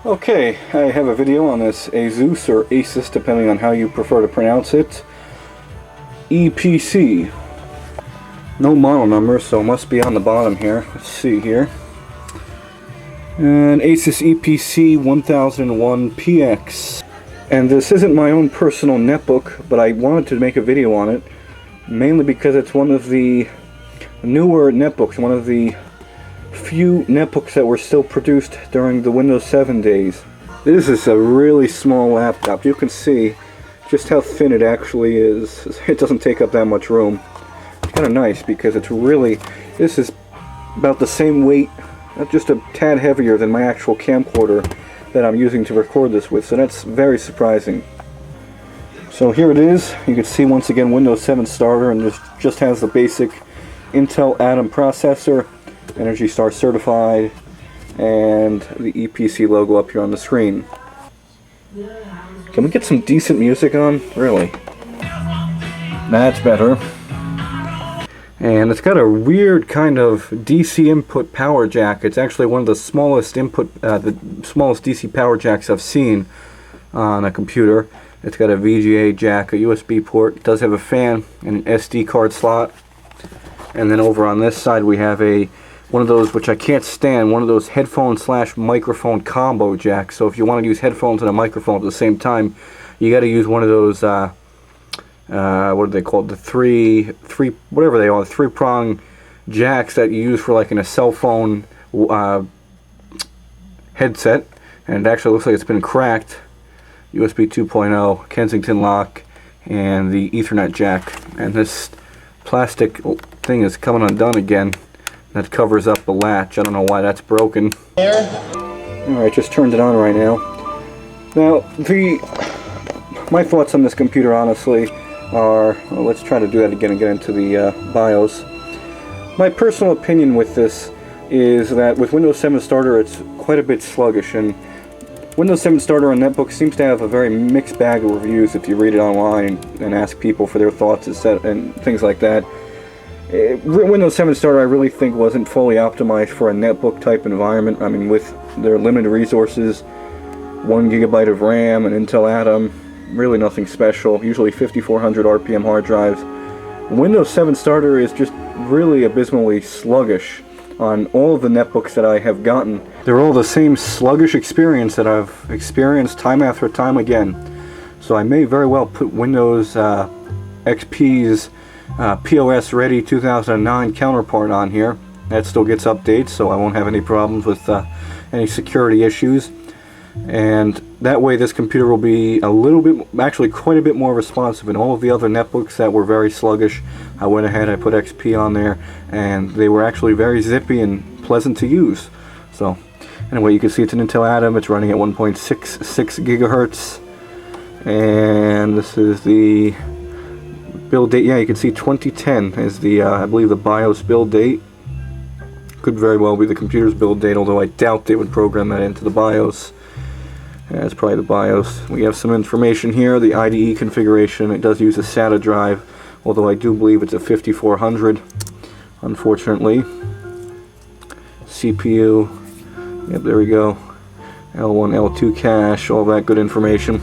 Okay, I have a video on this Asus or Asus, depending on how you prefer to pronounce it, Eee PC. No model number, so it must be on the bottom here. Let's see here. And Asus Eee PC 1001PX. And this isn't my own personal netbook, but I wanted to make a video on it, mainly because it's one of the newer netbooks, one of the few netbooks that were still produced during the Windows 7 days. This is a really small laptop. You can see just how thin it actually is. It doesn't take up that much room. It's kind of nice because it's really, this is about the same weight, just a tad heavier than my actual camcorder that I'm using to record this with, so that's very surprising. So here it is. You can see once again Windows 7 starter, and this just has the basic Intel Atom processor, Energy Star certified, and the Eee PC logo up here on the screen. Can we get some decent music on? Really? That's better. And it's got a weird kind of DC input power jack. It's actually one of the smallest smallest DC power jacks I've seen on a computer. It's got a VGA jack, a USB port. It does have a fan and an SD card slot. And then over on this side we have one of those, which I can't stand, one of those headphone slash microphone combo jacks. So if you want to use headphones and a microphone at the same time, you got to use one of those, what are they called? The whatever they are, the three-prong jacks that you use for like in a cell phone headset. And it actually looks like it's been cracked. USB 2.0, Kensington lock, and the Ethernet jack. And this plastic thing is coming undone again. That covers up the latch. I don't know why that's broken. Alright, just turned it on right now. Now, my thoughts on this computer, honestly, are... Well, let's try to do that again and get into the BIOS. My personal opinion with this is that with Windows 7 Starter, it's quite a bit sluggish, and Windows 7 Starter on netbooks seems to have a very mixed bag of reviews if you read it online and ask people for their thoughts and things like that. Windows 7 Starter I really think wasn't fully optimized for a netbook type environment. I mean, with their limited resources, 1 GB of RAM, and Intel Atom, really nothing special, usually 5400 RPM hard drives. Windows 7 Starter is just really abysmally sluggish on all of the netbooks that I have gotten. They're all the same sluggish experience that I've experienced time after time again. So I may very well put Windows XP's POS Ready 2009 counterpart on here. That still gets updates, so I won't have any problems with any security issues. And that way this computer will be a little bit, actually quite a bit more responsive. In all of the other netbooks that were very sluggish, I went ahead, I put XP on there, and they were actually very zippy and pleasant to use. So anyway, you can see it's an Intel Atom. It's running at 1.66 gigahertz, and this is the build date. Yeah, you can see 2010 is the I believe the BIOS build date. Could very well be the computer's build date, although I doubt they would program that into the BIOS. Yeah, it's probably the BIOS. We have some information here. The IDE configuration. It does use a SATA drive, although I do believe it's a 5400, unfortunately. CPU. Yep, there we go. L1, L2 cache, all that good information.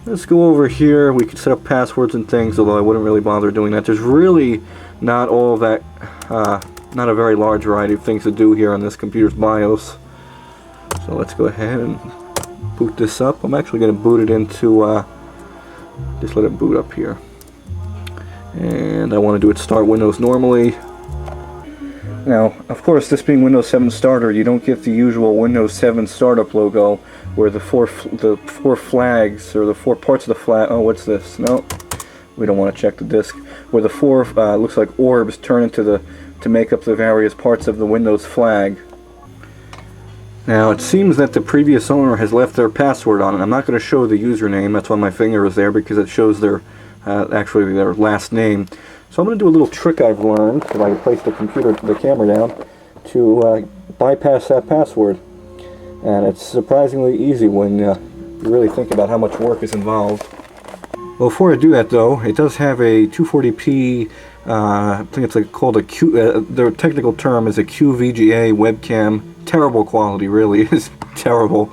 Let's go over here. We can set up passwords and things, although I wouldn't really bother doing that. There's really not all that, not a very large variety of things to do here on this computer's BIOS. So let's go ahead and boot this up. I'm actually going to boot it into, just let it boot up here. And I want to do it start Windows normally. Now, of course, this being Windows 7 Starter, you don't get the usual Windows 7 Startup logo, where the four flags, or the four parts of the flag, oh, what's this? No, we don't want to check the disk. Where the four, looks like orbs turn into to make up the various parts of the Windows flag. Now, it seems that the previous owner has left their password on it. I'm not going to show the username, that's why my finger is there, because it shows their, actually their last name. So I'm going to do a little trick I've learned, if I place the camera down, to bypass that password. And it's surprisingly easy when you really think about how much work is involved. Well, before I do that though, it does have a 240p I think it's like called a Q. Their technical term is a QVGA webcam. Terrible quality, really is terrible.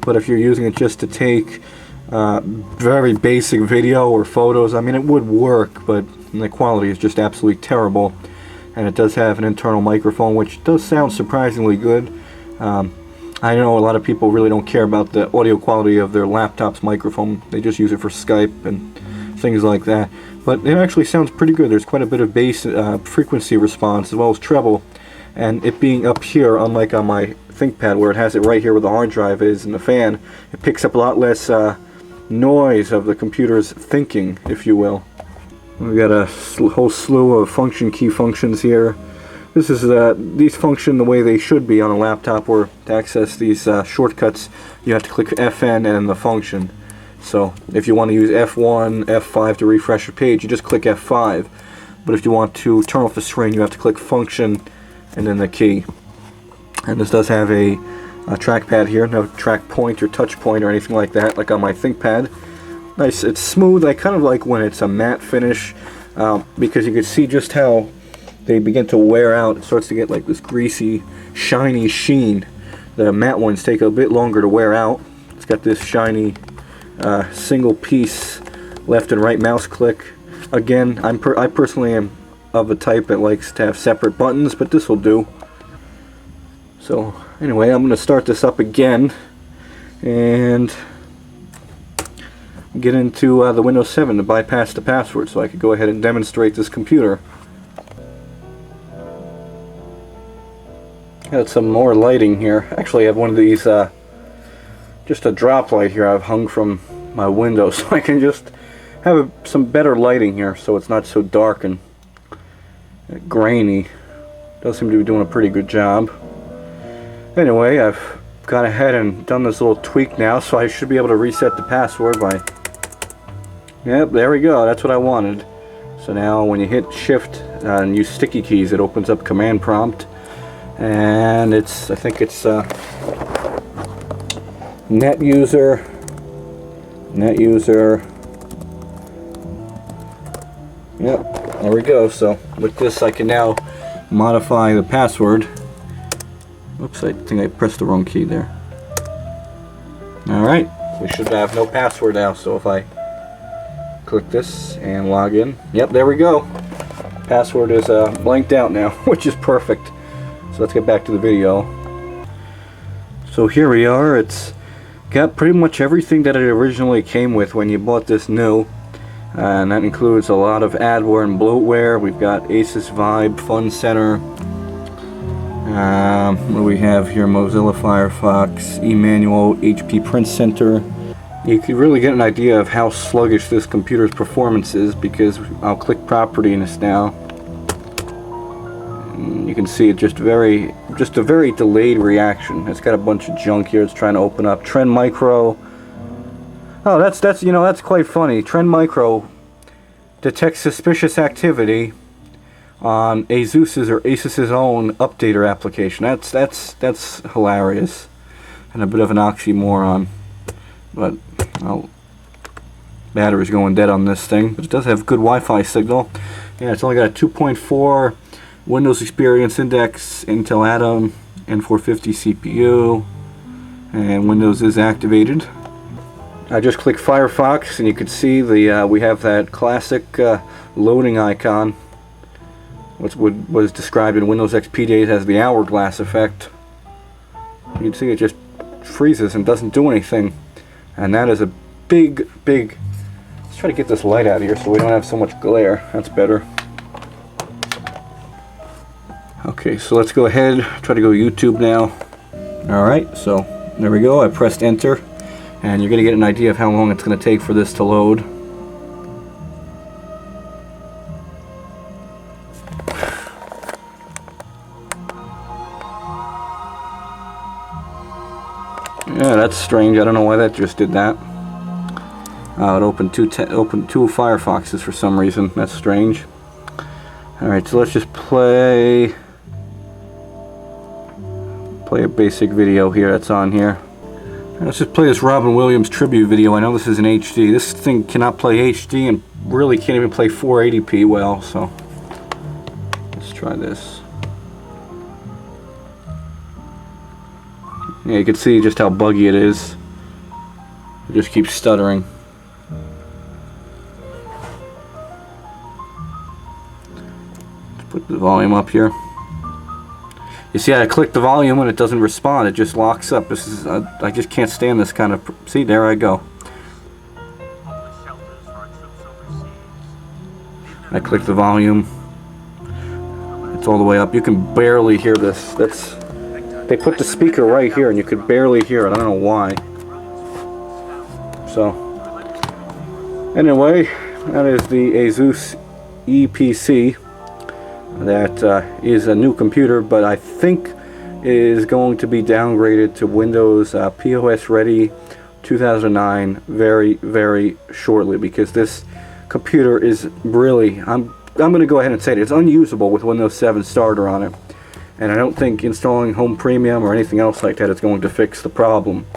But if you're using it just to take very basic video or photos, I mean, it would work, but the quality is just absolutely terrible. And it does have an internal microphone, which does sound surprisingly good. I know a lot of people really don't care about the audio quality of their laptop's microphone. They just use it for Skype and things like that. But it actually sounds pretty good. There's quite a bit of bass frequency response as well as treble. And it being up here, unlike on my ThinkPad where it has it right here where the hard drive is and the fan, it picks up a lot less noise of the computer's thinking, if you will. We've got a whole slew of function key functions here. This is these function the way they should be on a laptop, where to access these shortcuts you have to click FN and the function. So if you want to use F1, F5 to refresh a page, you just click F5. But if you want to turn off the screen, you have to click function and then the key. And this does have a trackpad here, no track point or touch point or anything like that, like on my ThinkPad. Nice, it's smooth. I kind of like when it's a matte finish, because you can see just how they begin to wear out. It starts to get like this greasy, shiny sheen. The matte ones take a bit longer to wear out. It's got this shiny single piece left and right mouse click. Again, I personally am of a type that likes to have separate buttons, but this will do. So anyway, I'm going to start this up again and get into the Windows 7 to bypass the password so I could go ahead and demonstrate this computer. Got some more lighting here. Actually, I have one of these, just a drop light here I've hung from my window so I can just have some better lighting here so it's not so dark and grainy. Does seem to be doing a pretty good job. Anyway, I've gone ahead and done this little tweak now, so I should be able to reset the password by... Yep, there we go. That's what I wanted. So now when you hit shift and use sticky keys, it opens up command prompt. And it's, I think it's net user. Yep, there we go. So with this I can now modify the password. Oops, I think I pressed the wrong key there. Alright, we should have no password now, so if I click this and log in, yep, there we go. Password is blanked out now, which is perfect. So let's get back to the video. So here we are. It's got pretty much everything that it originally came with when you bought this new. And that includes a lot of adware and bloatware. We've got Asus Vibe, Fun Center. What do we have here? Mozilla Firefox, Emmanuel, HP Print Center. You can really get an idea of how sluggish this computer's performance is because I'll click property in this now. And you can see it just a very delayed reaction. It's got a bunch of junk here. It's trying to open up. Trend Micro. Oh, that's you know, that's quite funny. Trend Micro detects suspicious activity on Asus's own updater application. That's hilarious and a bit of an oxymoron. But battery's going dead on this thing. But it does have good Wi-Fi signal. Yeah, it's only got a 2.4 Windows Experience Index, Intel Atom, N450 CPU, and Windows is activated. I just click Firefox and you can see the we have that classic loading icon, which was described in Windows XP days as the hourglass effect. You can see it just freezes and doesn't do anything, and that is a big. Let's try to get this light out of here so we don't have so much glare. That's better. Okay, so let's go ahead, try to go YouTube now. Alright, so there we go. I pressed enter, and you're going to get an idea of how long it's going to take for this to load. Yeah, that's strange. I don't know why that just did that. It opened two Firefoxes for some reason. That's strange. Alright, so let's just play a basic video here that's on here. Let's just play this Robin Williams tribute video. I know this is in HD. This thing cannot play HD and really can't even play 480p well, so try this. Yeah, you can see just how buggy it is. It just keeps stuttering. Let's put the volume up here. You see, I click the volume and it doesn't respond. It just locks up. This is I just can't stand this kind of. See, there I go. I click the volume. It's all the way up. You can barely hear this. They put the speaker right here and you could barely hear it. I don't know why. So, anyway, that is the Asus Eee PC. That is a new computer, but I think is going to be downgraded to Windows POS Ready 2009 very, very shortly, because this computer is really, I'm going to go ahead and say it, it's unusable with Windows 7 Starter on it, and I don't think installing Home Premium or anything else like that is going to fix the problem.